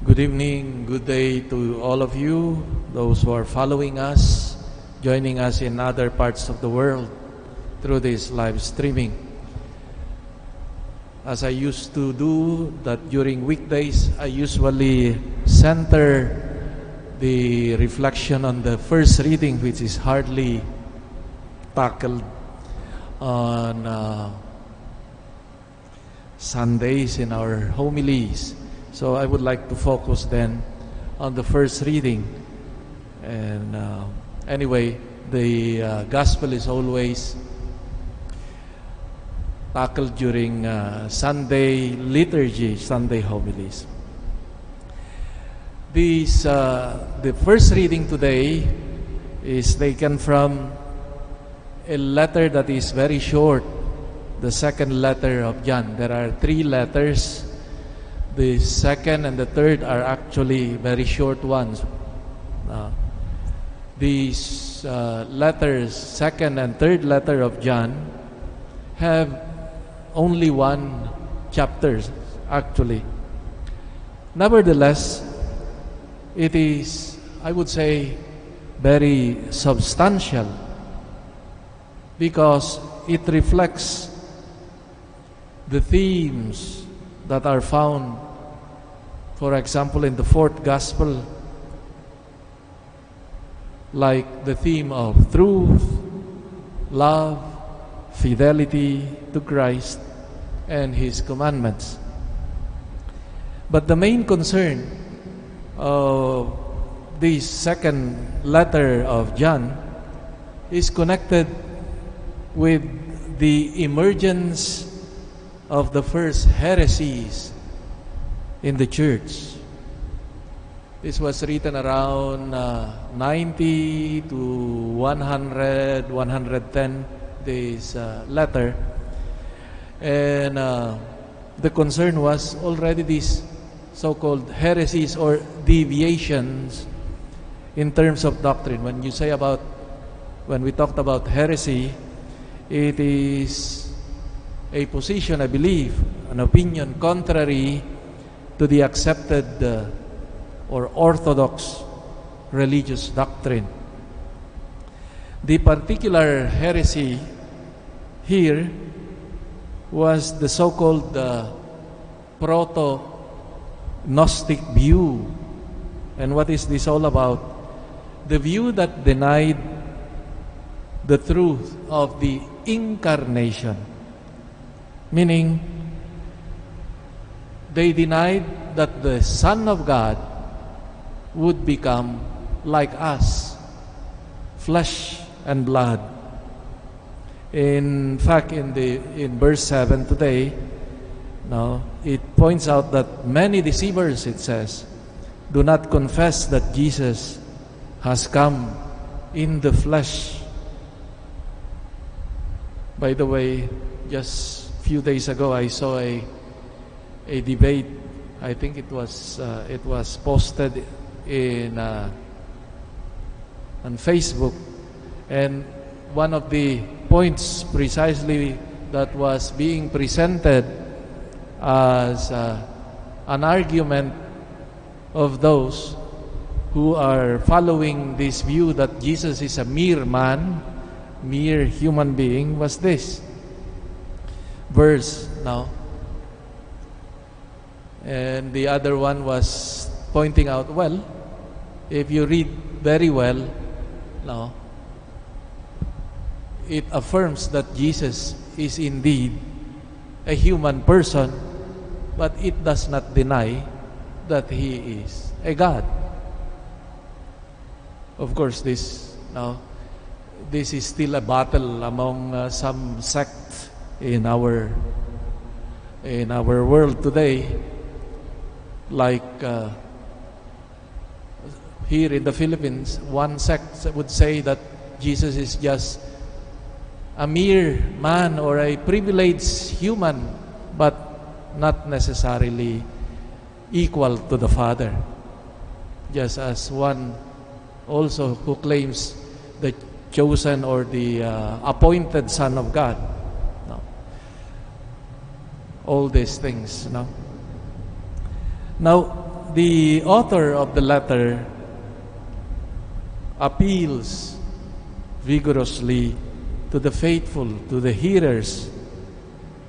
Good evening, good day to all of you, those who are following us, joining us in other parts of the world through this live streaming. As I used to do that during weekdays, I usually center the reflection on the first reading, which is hardly tackled on Sundays in our homilies. So I would like to focus then on the first reading. And anyway, the gospel is always tackled during Sunday liturgy, Sunday homilies. The first reading today is taken from a letter that is very short, the second letter of John. There are 3 letters. The second and the third are actually very short ones. These letters, second and third letter of John, have only 1 chapter, actually. Nevertheless, it is, I would say, very substantial because it reflects the themes that are found, for example, in the 4th gospel, like the theme of truth, love, fidelity to Christ and His commandments. But the main concern of this second letter of John is connected with the emergence of the first heresies in the church. This was written around 90 to 100, 110, this letter. And the concern was already these so-called heresies or deviations in terms of doctrine. When we talked about heresy, it is a position, I believe, an opinion contrary to the accepted or orthodox religious doctrine. The particular heresy here was the so-called proto-Gnostic view. And what is this all about? The view that denied the truth of the incarnation. Meaning, they denied that the Son of God would become like us, flesh and blood. In fact, in verse 7 today, it points out that many deceivers, it says, do not confess that Jesus has come in the flesh. By the way, just few days ago, I saw a debate. I think it was posted on Facebook, and one of the points precisely that was being presented as an argument of those who are following this view that Jesus is a mere man, mere human being, was this verse now. And the other one was pointing out, well, if you read very well, it affirms that Jesus is indeed a human person, but it does not deny that He is a God. Of course, this is still a battle among some sects in our world today, like here in the Philippines, one sect would say that Jesus is just a mere man or a privileged human, but not necessarily equal to the Father. Just as one also who claims the chosen or the appointed Son of God. All these things. Now, the author of the letter appeals vigorously to the faithful, to the hearers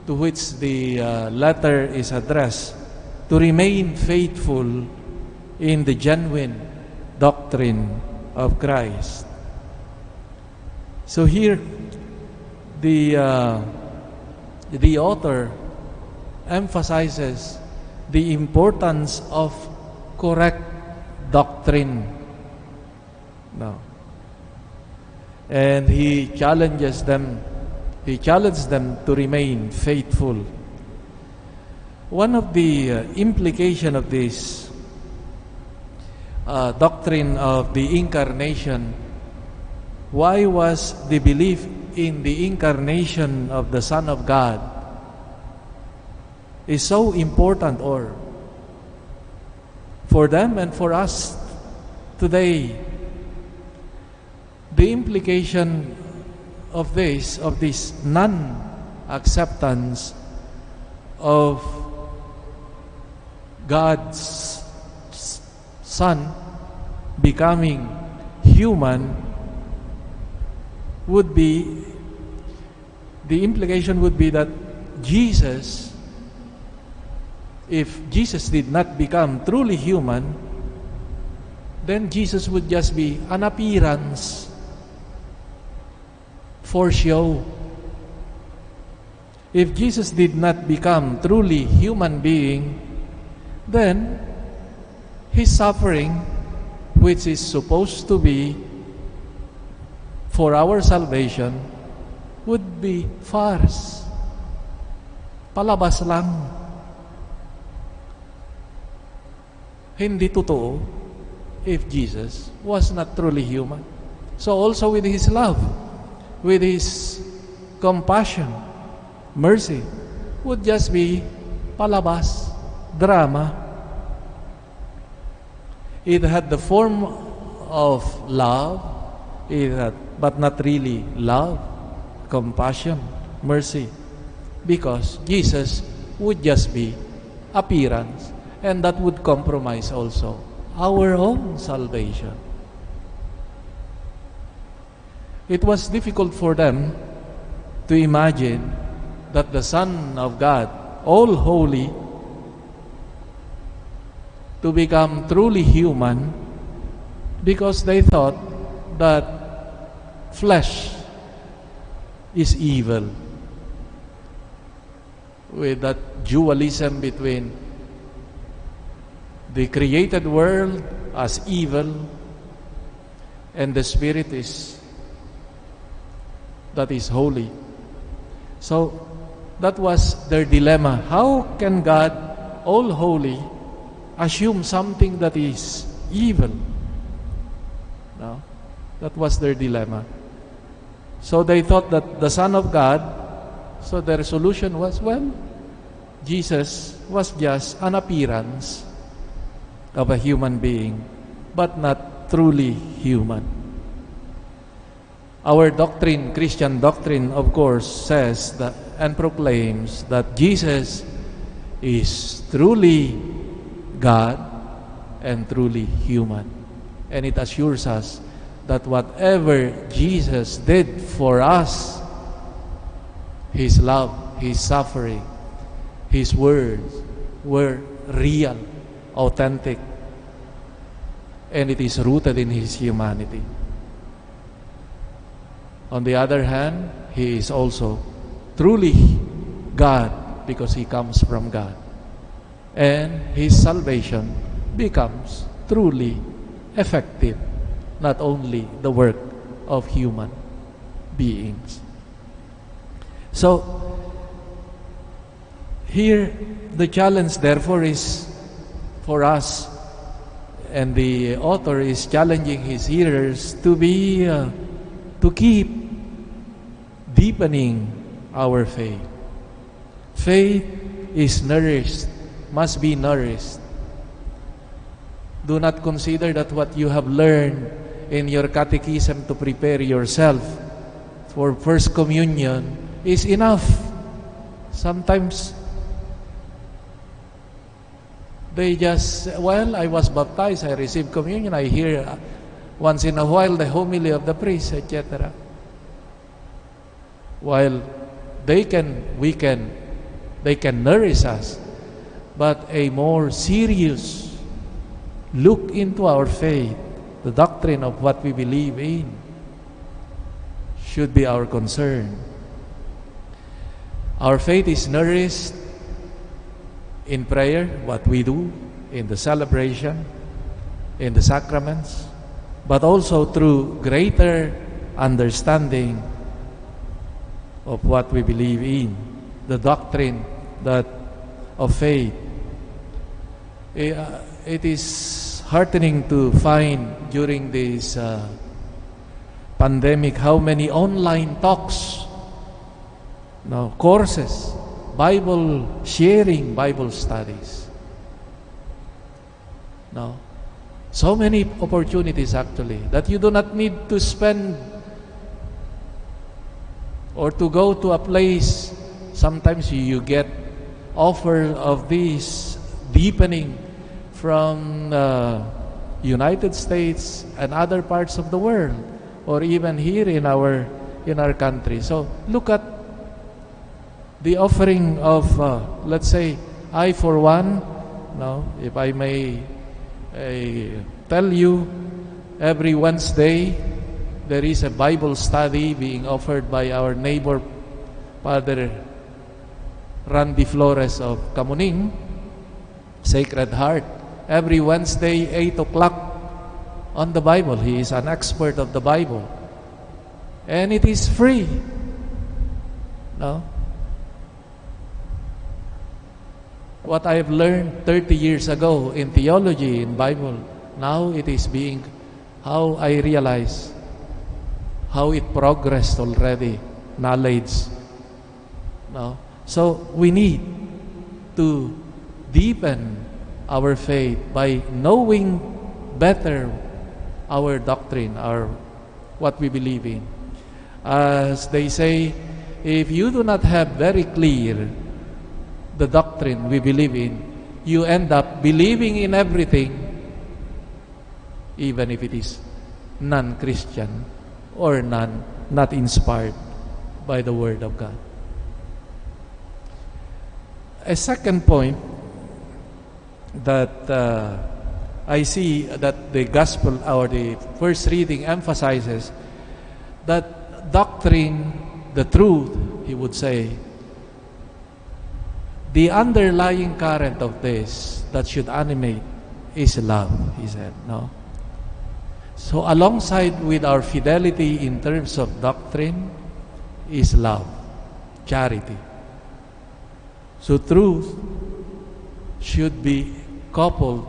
to which the letter is addressed, to remain faithful in the genuine doctrine of Christ. So here, the author emphasizes the importance of correct doctrine. No. And he challenged them to remain faithful. One of the implication of this doctrine of the incarnation, why was the belief in the incarnation of the Son of God is so important, or for them and for us today? The implication of this non-acceptance of God's Son becoming human would be, the implication would be that Jesus, if Jesus did not become truly human, then Jesus would just be an appearance for show. If Jesus did not become truly human being, then His suffering, which is supposed to be for our salvation, would be farce. Palabas lang. Hindi totoo if Jesus was not truly human. So also with His love, with His compassion, mercy, would just be palabas, drama. It had the form of love, but not really love, compassion, mercy, because Jesus would just be appearance, and that would compromise also our own salvation. It was difficult for them to imagine that the Son of God, all holy, to become truly human, because they thought that flesh is evil, with that dualism between the created world as evil and the spirit that is holy. So that was their dilemma. How can God, all holy, assume something that is evil? No? That was their dilemma. So they thought that the Son of God, so their solution was, well, Jesus was just an appearance of a human being, but not truly human. Our doctrine, Christian doctrine, of course, says that and proclaims that Jesus is truly God and truly human. And it assures us that whatever Jesus did for us, His love, His suffering, His words were real, authentic, and it is rooted in His humanity. On the other hand, He is also truly God because He comes from God. And His salvation becomes truly effective, not only the work of human beings. So, here the challenge therefore is for us, and the author is challenging his hearers to be, to keep deepening our faith. Faith is nourished, must be nourished. Do not consider that what you have learned in your catechism to prepare yourself for First Communion is enough. Sometimes They just, well, I was baptized, I received communion, I hear once in a while the homily of the priest, etc. While they can nourish us, but a more serious look into our faith, the doctrine of what we believe in, should be our concern. Our faith is nourished in prayer, what we do, in the celebration, in the sacraments, but also through greater understanding of what we believe in, the doctrine of faith. It is heartening to find during this pandemic how many online talks, courses, Bible sharing, Bible studies. So many opportunities actually that you do not need to spend or to go to a place. Sometimes you get offer of this deepening from United States and other parts of the world, or even here in our country. So look at the offering of, let's say, I for one, if I may tell you, every Wednesday there is a Bible study being offered by our neighbor, Father Randy Flores of Camuning, Sacred Heart. Every Wednesday, 8 o'clock on the Bible. He is an expert of the Bible. And it is free. What I have learned 30 years ago in theology, in Bible, now it is being, how I realize how it progressed already, knowledge. So we need to deepen our faith by knowing better our doctrine, what we believe in. As they say, if you do not have very clear the doctrine we believe in, you end up believing in everything, even if it is non-Christian or not inspired by the Word of God. A second point that I see that the gospel or the first reading emphasizes, that doctrine, the truth, he would say, the underlying current of this that should animate is love, he said. So alongside with our fidelity in terms of doctrine is love, charity. So truth should be coupled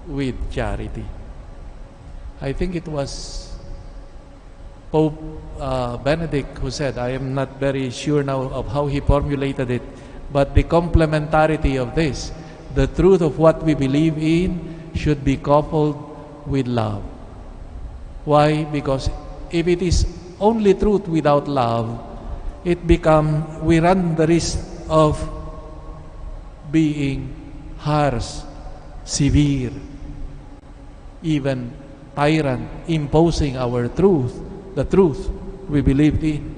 with charity. I think it was Pope Benedict who said, I am not very sure now of how he formulated it, but the complementarity of this, the truth of what we believe in, should be coupled with love. Why? Because if it is only truth without love, we run the risk of being harsh, severe, even tyrant, imposing our truth, the truth we believed in.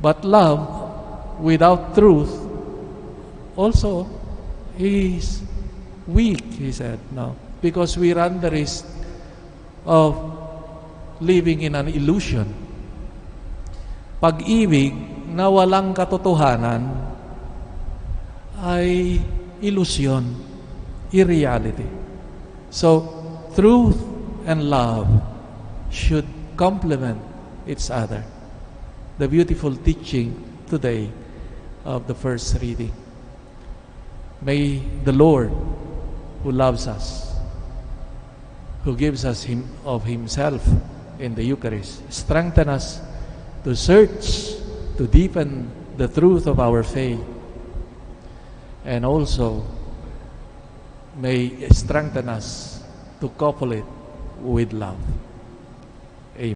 But love without truth also is weak, he said, because we run the risk of living in an illusion. Pag-ibig na walang katotohanan ay illusion, irreality. So, truth and love should complement each other. The beautiful teaching today of the first reading. May the Lord, who loves us, who gives us of Himself in the Eucharist, strengthen us to search, to deepen the truth of our faith, and also may strengthen us to couple it with love.